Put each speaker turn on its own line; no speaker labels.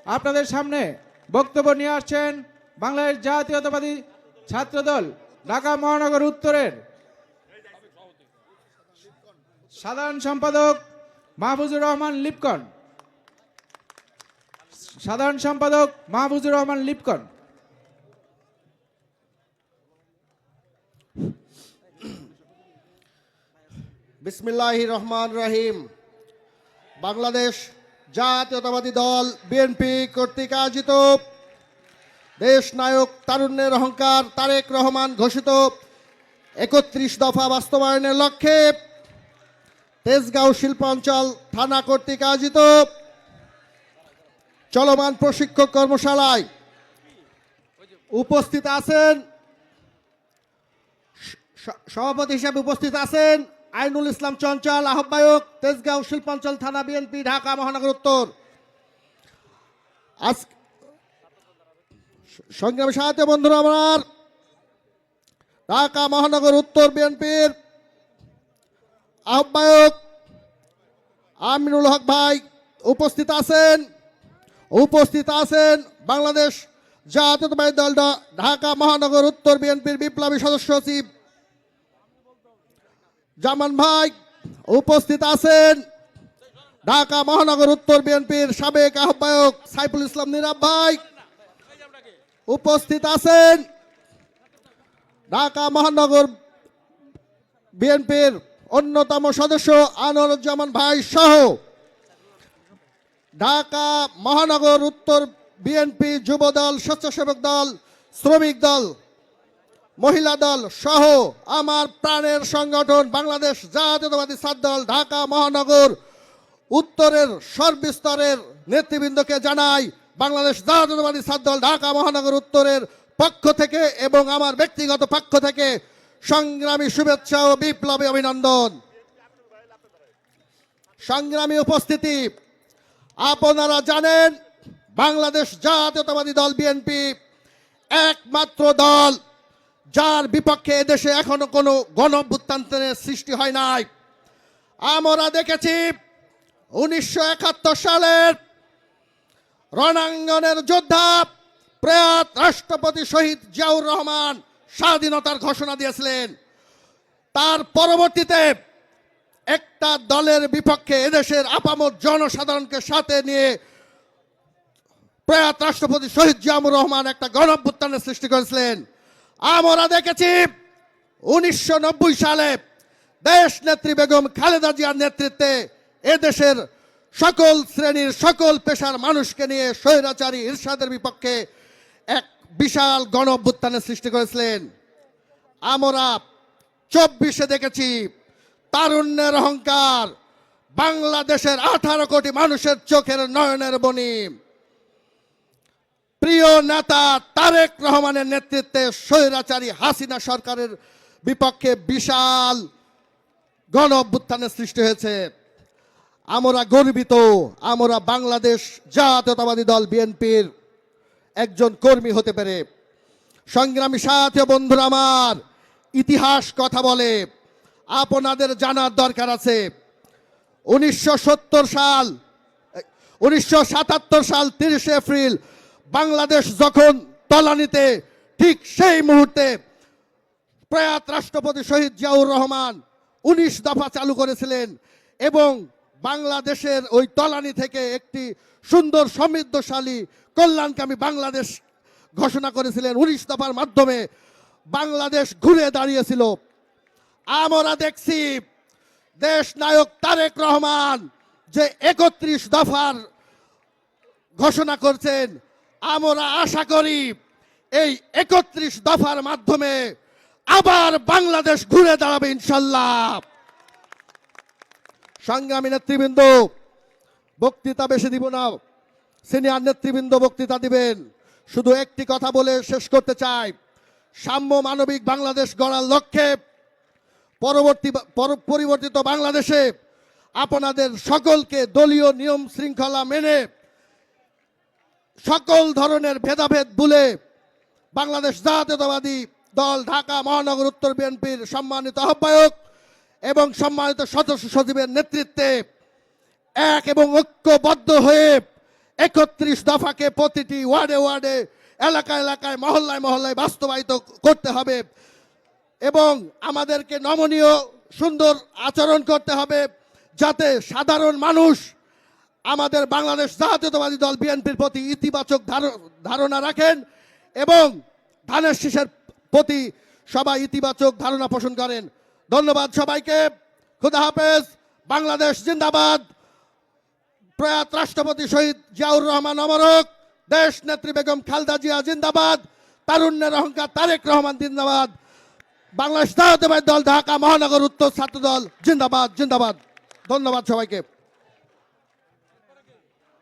আপনাদের সামনে বক্তব্য নিয়ে আসছেন বাংলাদেশ জাতীয়তাবাদী ছাত্রদল ঢাকা মহানগর উত্তরের সাধারণ সম্পাদক মাহফুজুর রহমান লিপকন। সাধারণ সম্পাদক মাহফুজুর রহমান লিপকন।
বিসমিল্লাহির রহমান রহিম। বাংলাদেশ জাতীয়তাবাদী দল বিএনপি কর্তৃক আয়োজিত দেশ নায়ক তারুণ্যের অহংকার তারেক রহমান ঘোষিত ৩১ দফা বাস্তবায়নের লক্ষ্যে তেজগাঁও শিল্পাঞ্চল থানা কর্তৃক আয়োজিত চলমান প্রশিক্ষক কর্মশালায় উপস্থিত আছেন, সভাপতি হিসেবে উপস্থিত আছেন আইনুল ইসলাম চঞ্চল, আহ্বায়ক তেজগাঁও শিল্পাঞ্চল থানা বিএনপি ঢাকা মহানগর উত্তর। আজ সংগ্রামী সাথী বন্ধুরা, আমার ঢাকা মহানগর উত্তর বিএনপির আহ্বায়ক আমিনুল হক ভাই উপস্থিত আছেন বাংলাদেশ জাতীয়তাবাদী দল ঢাকা মহানগর উত্তর বিএনপির বিপ্লবী সদস্য সচিব জামান ভাই উপস্থিত আছেন, ঢাকা মহানগর উত্তর বিএনপির সাবেক আহ্বায়ক সাইফুল ইসলাম নীরব ভাই উপস্থিত আছেন, ঢাকা মহানগর বিএনপির অন্যতম সদস্য আনোয়ারুজ্জামান ভাই সহ ঢাকা মহানগর উত্তর বিএনপি যুব দল, স্বেচ্ছাসেবক দল, শ্রমিক দল, মহিলা দল সহ আমার প্রাণের সংগঠন বাংলাদেশ জাতীয়তাবাদী ছাত্রদল ঢাকা মহানগর উত্তরের সর্বস্তরের নেতৃবৃন্দকে জানাই বাংলাদেশ জাতীয়তাবাদী ছাত্রদল ঢাকা মহানগর উত্তরের পক্ষ থেকে এবং আমার ব্যক্তিগত পক্ষ থেকে সংগ্রামী শুভেচ্ছা ও বিপ্লবী অভিনন্দন। সংগ্রামী উপস্থিতি, আপনারা জানেন বাংলাদেশ জাতীয়তাবাদী দল বিএনপি একমাত্র দল যার বিপক্ষে এদেশে এখনো কোনো গণঅভ্যুত্থানের সৃষ্টি হয় নাই। আমরা দেখেছি 1971 সালের রণাঙ্গনের যোদ্ধা প্রয়াত রাষ্ট্রপতি শহীদ জিয়াউর রহমান স্বাধীনতার ঘোষণা দিয়েছিলেন। তার পরবর্তীতে একটা দলের বিপক্ষে এদেশের আপামর জনসাধারণকে সাথে নিয়ে প্রয়াত রাষ্ট্রপতি শহীদ জিয়াউর রহমান একটা গণঅভ্যুত্থানের সৃষ্টি করেছিলেন। আমরা দেখেছি 1990 সালে দেশ নেত্রী বেগম খালেদা জিয়ার নেতৃত্বে এদেশের সকল শ্রেণীর সকল পেশার মানুষকে নিয়ে স্বৈরাচারী ইরশাদের বিপক্ষে এক বিশাল গণঅভ্যুত্থানের সৃষ্টি করেছিলেন। আমরা 24-এ দেখেছি তারুণ্যের অহংকার, বাংলাদেশের 18 কোটি মানুষের চোখের নয়নের মণি প্রিয় নেতা তারেক রহমানের নেতৃত্বে স্বৈরাচারী হাসিনা সরকারের বিপক্ষে বিশাল গণঅভ্যুত্থানের সৃষ্টি হয়েছে। আমরা গর্বিত, আমরা বাংলাদেশ জাতীয়তাবাদী দল বিএনপির একজন কর্মী হতে পেরে। সংগ্রামী সাথী বন্ধুরা, আমার ইতিহাস কথা বলে, আপনাদের জানার দরকার আছে 1977 সাল 30 এপ্রিল বাংলাদেশ যখন তলানিতে, ঠিক সেই মুহূর্তে প্রয়াত রাষ্ট্রপতি শহীদ জিয়াউর রহমান 19 দফা চালু করেছিলেন এবং বাংলাদেশের ওই তলানি থেকে একটি সুন্দর সমৃদ্ধশালী কল্যাণকামী বাংলাদেশ ঘোষণা করেছিলেন। 19 দফার মাধ্যমে বাংলাদেশ ঘুরে দাঁড়িয়েছিল। আমরা দেখছি দেশ নায়ক তারেক রহমান যে 31 দফার ঘোষণা করছেন, আমরা আশা করি এই 31 দফার মাধ্যমে আবার বাংলাদেশ ঘুরে দাঁড়াবে ইনশাল্লাহ। সংগ্রামী নেতৃবৃন্দ, বক্তৃতা বেশি দিব না, সিনিয়র নেতৃবৃন্দ বক্তৃতা দিবেন। শুধু একটি কথা বলে শেষ করতে চাই, সাম্য মানবিক বাংলাদেশ গড়ার লক্ষ্যে পরিবর্তিত বাংলাদেশে আপনাদের সকলকে দলীয় নিয়ম শৃঙ্খলা মেনে সকল ধরনের ভেদাভেদ ভুলে বাংলাদেশ জাতীয়তাবাদী দল ঢাকা মহানগর উত্তর বিএনপির সম্মানিত আহ্বায়ক এবং সম্মানিত সদস্য সচিবের নেতৃত্বে এক এবং ঐক্যবদ্ধ হয়ে 31 দফাকে প্রতিটি ওয়ার্ডে ওয়ার্ডে, এলাকায় এলাকায়, মহল্লায় মহল্লায় বাস্তবায়িত করতে হবে এবং আমাদেরকে নমনীয় সুন্দর আচরণ করতে হবে, যাতে সাধারণ মানুষ আমাদের বাংলাদেশ জাতীয়তাবাদী দল বিএনপির প্রতি ইতিবাচক ধারণা রাখেন এবং ধানের শীষের প্রতি সবাই ইতিবাচক ধারণা পোষণ করেন। ধন্যবাদ সবাইকে। খুদা হাফেজ। বাংলাদেশ জিন্দাবাদ। প্রয়াত রাষ্ট্রপতি শহীদ জিয়াউর রহমান অমরক। দেশ নেত্রী বেগম খালেদা জিয়া জিন্দাবাদ। তারুণ্যের অহংকার তারেক রহমান জিন্দাবাদ। বাংলাদেশ জাতীয়তাবাদী দল ঢাকা মহানগর উত্তর ছাত্র দল জিন্দাবাদ জিন্দাবাদ। ধন্যবাদ সবাইকে।